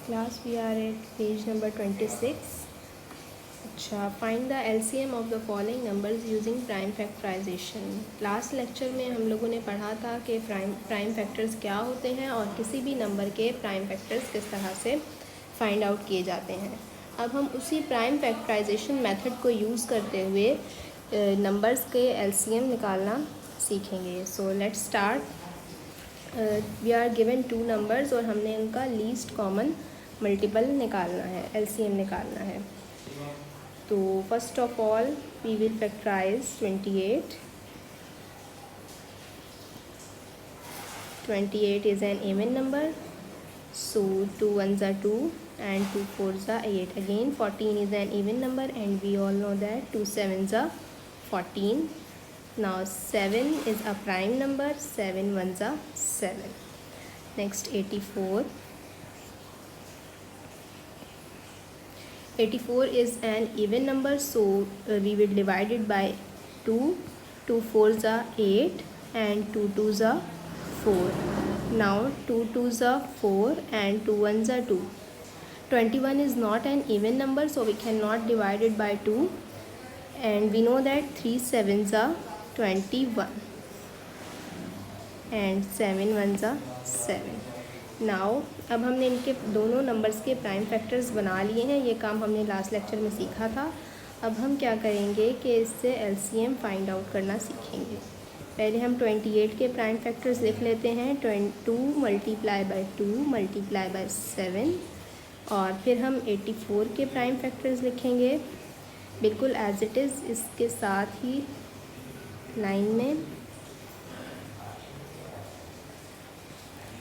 Class, we are at page number 26. अच्छा, find the LCM of the following numbers using prime factorisation. Last lecture में हम लोगों ने पढ़ा था कि प्राइम फैक्टर्स क्या होते हैं और किसी भी नंबर के प्राइम फैक्टर्स किस तरह से फाइंड आउट किए जाते हैं। अब हम उसी प्राइम फैक्टराइजेशन मेथड को यूज़ करते हुए नंबर्स के LCM निकालना सीखेंगे। So let's start. We are given 2 numbers और हमने उनका लीस्ट कॉमन मल्टीपल निकालना है, LCM निकालना है। तो first of all we will factorise 28. 28 is an even number, so 2 ones are 2 and 2 fours are 8. Again 14 is an even number and we all know that 2 sevens are 14. Now 7 is a prime number, 7 ones are 7. Next 84. 84 is an even number, so we will divide it by 2. 2 fours are 8 and 2 twos are 4. Now 2 twos are 4 and 2 ones are 2. 21 is not an even number, so we cannot divide it by 2, and we know that 3 sevens are 21 and 7 ones are 7. Now अब हमने इनके दोनों numbers के prime factors बना लिए हैं। ये काम हमने लास्ट लेक्चर में सीखा था। अब हम क्या करेंगे कि इससे LCM फाइंड आउट करना सीखेंगे। पहले हम 28 के प्राइम फैक्टर्स लिख लेते हैं। 2 मल्टीप्लाई बाई 2 मल्टीप्लाई बाई 7, और फिर हम 84 के प्राइम फैक्टर्स लिखेंगे बिल्कुल एज इट इज़, इसके साथ ही लाइन में।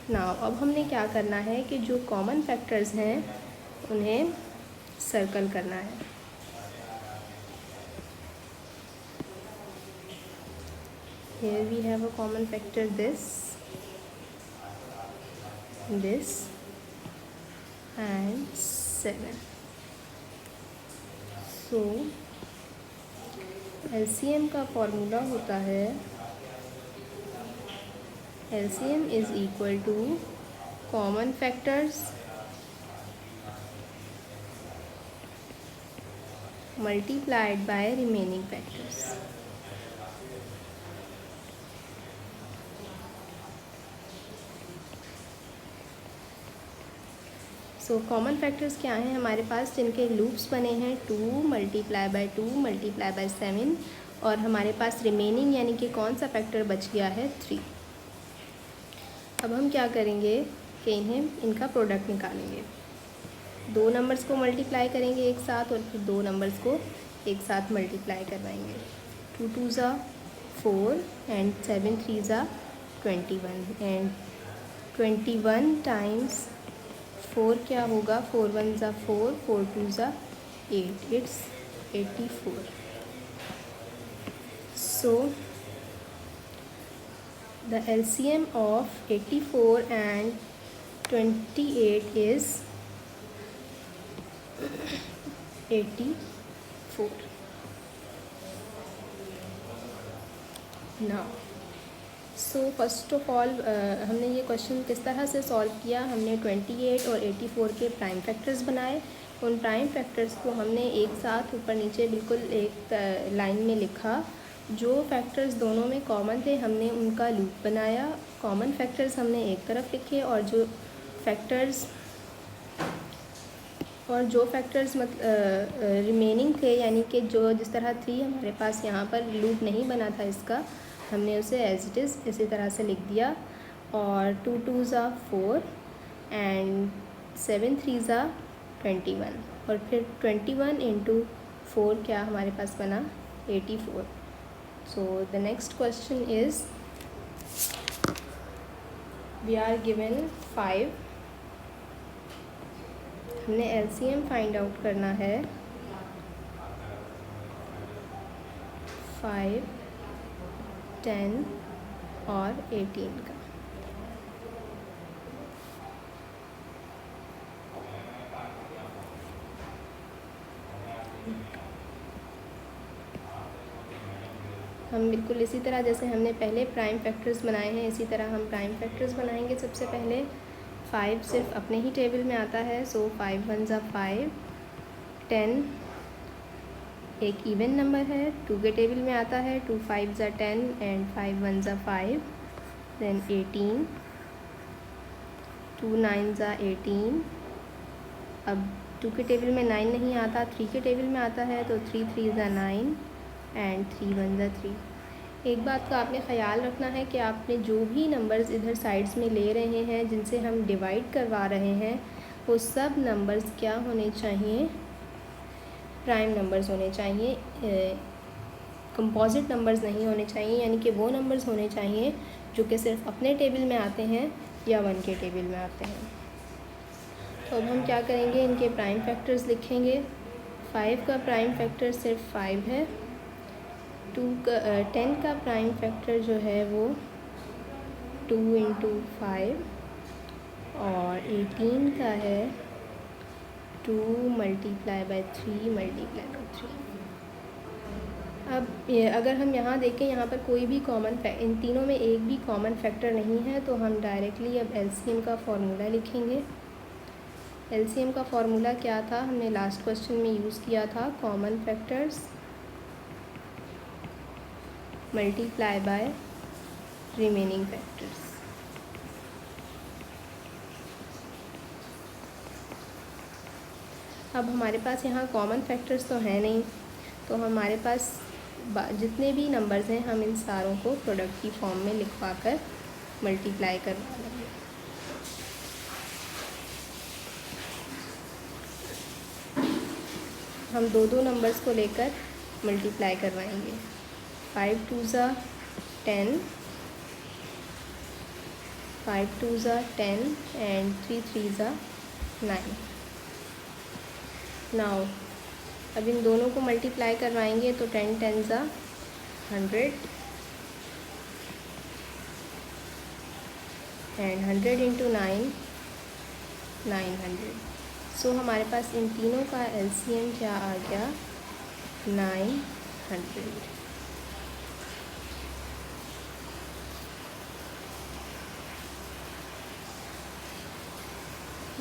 नाउ अब हमने क्या करना है कि जो कॉमन फैक्टर्स हैं उन्हें सर्कल करना है। Here we have a common factor, this and 7. So LCM का फॉर्मूला होता है LCM is equal to common factors multiplied by remaining factors. So common factors क्या हैं हमारे पास, जिनके लूप्स बने हैं 2 मल्टीप्लाई बाई 2 मल्टीप्लाई बाई 7, और हमारे पास रिमेनिंग यानी कि कौन सा फैक्टर बच गया है 3। अब हम क्या करेंगे कि इनका प्रोडक्ट निकालेंगे। 2 नंबर्स को मल्टीप्लाई करेंगे एक साथ और फिर 2 नंबर्स को एक साथ मल्टीप्लाई करवाएंगे। 2 twos are 4 and 7 threes are 21 and 21 times 4 क्या होगा, 4 ones are 4, 4 twos are 8, it's 84. So the LCM of 84 and 28 is 84. Now so first of all हमने ये क्वेश्चन किस तरह से सॉल्व किया। हमने 28 और 84 के प्राइम फैक्टर्स बनाए। उन प्राइम फैक्टर्स को हमने एक साथ ऊपर नीचे बिल्कुल एक लाइन में लिखा। जो फैक्टर्स दोनों में कॉमन थे हमने उनका लूप बनाया। कॉमन फैक्टर्स हमने एक तरफ लिखे और जो फैक्टर्स रिमेनिंग थे, यानी कि जो जिस तरह 3 हमारे पास यहाँ पर लूप नहीं बना था इसका, हमने उसे एज इट इज़ इसी तरह से लिख दिया। और 2 twos are 4 and 7 threes are 21, और फिर 21 into 4 क्या हमारे पास बना 84। So the next question is we are given 5। हमने LCM फाइंड आउट करना है 5, 10 और 18 का। हम बिल्कुल इसी तरह जैसे हमने पहले प्राइम फैक्टर्स बनाए हैं इसी तरह हम प्राइम फैक्टर्स बनाएंगे। सबसे पहले 5 सिर्फ अपने ही टेबल में आता है, सो 5 1 ज़ा 5, 10 एक इवन नंबर है, 2 के टेबल में आता है, 2 5 ज़ा 10 एंड 5 1 ज़ा 5, देन 18, 2 9 ज़ा 18। अब 2 के टेबल में 9 नहीं आता, 3 के टेबल में आता है, तो 3 3 ज़ा 9 एंड 3 1 ज़ा 3। एक बात का आपने ख़याल रखना है कि आपने जो भी नंबर्स इधर साइड्स में ले रहे हैं, जिनसे हम डिवाइड करवा रहे हैं, वो सब नंबर्स क्या होने चाहिए, प्राइम नंबर्स होने चाहिए, कंपोजिट नंबर्स नहीं होने चाहिए, यानी कि वो नंबर्स होने चाहिए जो कि सिर्फ अपने टेबल में आते हैं या 1 के टेबल में आते हैं। तो अब हम क्या करेंगे, इनके प्राइम फैक्टर्स लिखेंगे। 5 का प्राइम फैक्टर सिर्फ 5 है, 10 का प्राइम फैक्टर जो है वो 2 × 5 और 18 का है 2 × 3 × 3। अब अगर हम यहाँ देखें, यहाँ पर कोई भी इन तीनों में एक भी कॉमन फैक्टर नहीं है, तो हम डायरेक्टली अब एलसीएम का फार्मूला लिखेंगे। एलसीएम का फार्मूला क्या था, हमने लास्ट क्वेश्चन में यूज़ किया था, common factors multiply by remaining factors. अब हमारे पास यहाँ कॉमन फैक्टर्स तो हैं नहीं, तो हमारे पास जितने भी नंबर्स हैं हम इन सारों को प्रोडक्ट की फॉर्म में लिखवा कर मल्टीप्लाई करवा लेंगे। हम दो नंबर्स को लेकर मल्टीप्लाई करवाएंगे। 5 2 ज़ा 10, 5 2 ज़ा 10 एंड 3 3 ज़ा 9। नाउ अब इन दोनों को मल्टीप्लाई करवाएंगे तो 10 10 ज़ा 100 एंड 100 × 9 900। सो हमारे पास इन तीनों का एलसीएम क्या आ गया, 900।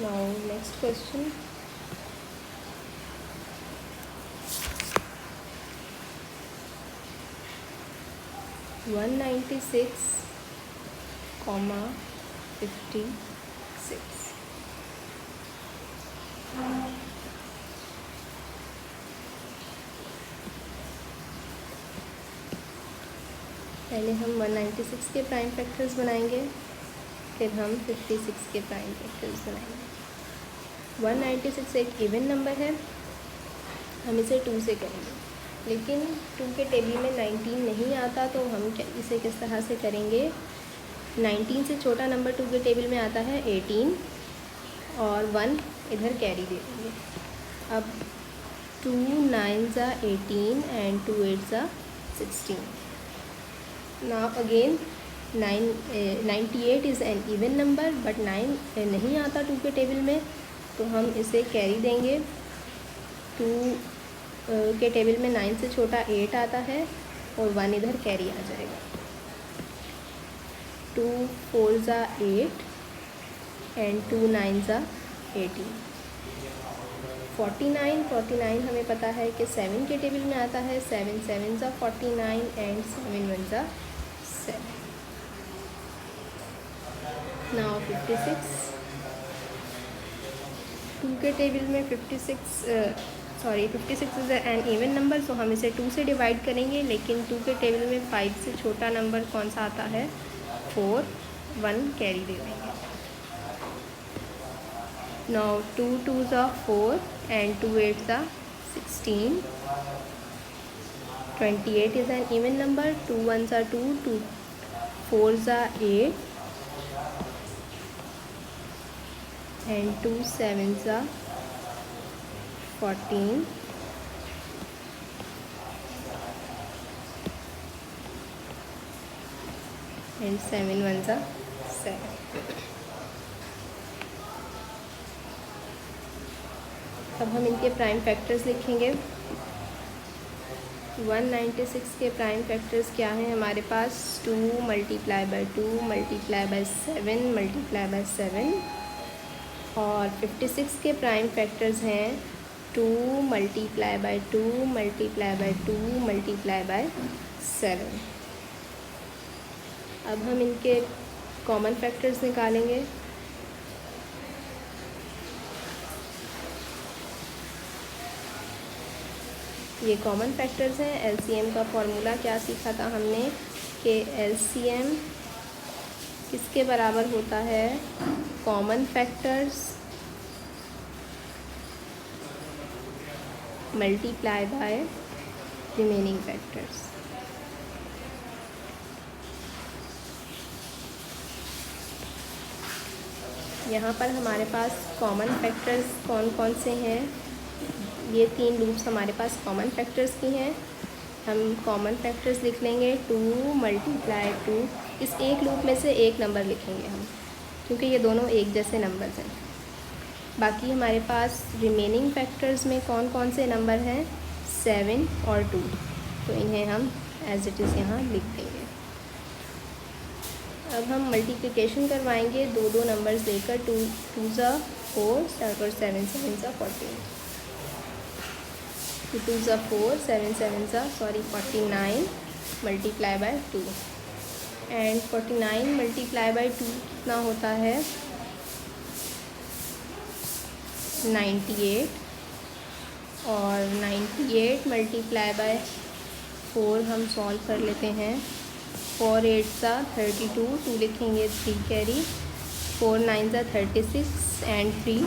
Now next question, one 96, 56। पहले हम 196 के प्राइम फैक्टर्स बनाएंगे, फिर हम 56 के प्राइम फैक्टर्स बनाएंगे। 196 एक इवन नंबर है, हम इसे 2 से करेंगे, लेकिन 2 के टेबल में 19 नहीं आता, तो हम इसे किस तरह से करेंगे। 19 से छोटा नंबर 2 के टेबल में आता है 18 और 1 इधर कैरी दे देंगे। अब 2 9 ज़ा 18 एंड 2 8 ज़ा 16। Now again 98 is an even number, but 9 नहीं आता 2 के टेबल में, तो हम इसे कैरी देंगे। 2 के टेबल में 9 से छोटा 8 आता है और 1 इधर कैरी आ जाएगा। 2 4 ज़ा 8 एंड 2 9 ज़ा 18। 49 हमें पता है कि 7 के टेबल में आता है, 7 7 ज़ा 49 एंड 7 1 ज़ा 7। नाउ 56, 2 के टेबल में 56 इज़ एन इवन नंबर, सो हम इसे 2 से डिवाइड करेंगे, लेकिन 2 के टेबल में 5 से छोटा नंबर कौन सा आता है, 4, 1 कैरी दे देंगे। नाउ 2 2 ज़ा 4 एंड 2 8 ज़ा 16। 28 इज़ एन इवन नंबर, 2 1 ज़ा 2, 2 4 ज़ा 8 एंड 2 7 ज़ा 14 एंड 7 1 ज़ा 7। अब हम इनके प्राइम फैक्टर्स लिखेंगे। 196 के प्राइम फैक्टर्स क्या हैं हमारे पास, 2 × 2 × 2 × 7 × 7 और 56 के प्राइम फैक्टर्स हैं 2 multiply by 2 multiply by 2 multiply by 7। अब हम इनके कॉमन फैक्टर्स निकालेंगे। ये कॉमन फैक्टर्स हैं। एलसीएम का फॉर्मूला क्या सीखा था हमने कि एलसीएम किसके बराबर होता है, common factors multiply by remaining factors. यहाँ पर हमारे पास कॉमन फैक्टर्स कौन कौन से हैं, ये 3 लूप्स हमारे पास कॉमन फैक्टर्स की हैं। हम कॉमन फैक्टर्स लिख लेंगे 2 मल्टीप्लाई 2। इस एक लूप में से एक नंबर लिखेंगे हम, क्योंकि ये दोनों एक जैसे नंबर्स हैं। बाकी हमारे पास रिमेनिंग फैक्टर्स में कौन कौन से नंबर हैं, 7 और 2, तो इन्हें हम एज इट इज़ यहाँ लिख देंगे। अब हम मल्टीप्लिकेशन करवाएंगे दो नंबर्स लेकर, 2 2 4 और 7 7 14। 2 2 4 7 7 49 multiply by 2, and 49 multiply by 2 कितना होता है, 98। और 98 मल्टीप्लाई बाय 4 हम सॉल्व कर लेते हैं। 4 8 32, 2 लिखेंगे 3 कैरी, 4 9 36 एंड 3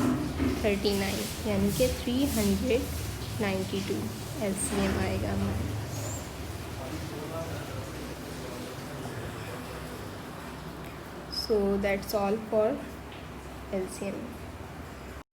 39, यानी कि 392 एलसीएम आएगा हमारे। So that's all for LCM.